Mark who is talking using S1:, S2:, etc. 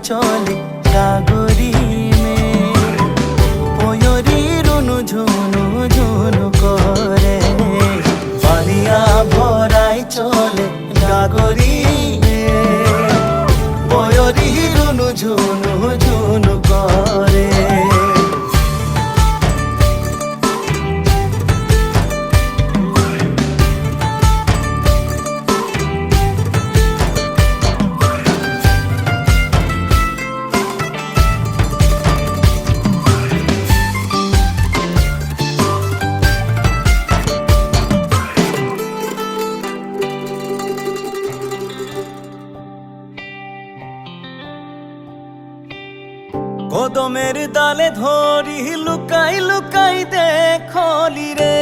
S1: চলে গাগরি মেঘ, পয়রি রুনু ঝুনু ঝুনু করে বালিয়া ভরাই চলে গাগরি মেঘ, পয়রি রুনু ঝুনু ঝুনু করে। কদমের ডালে ধরি লুকাই লুকাই দেখলি রে,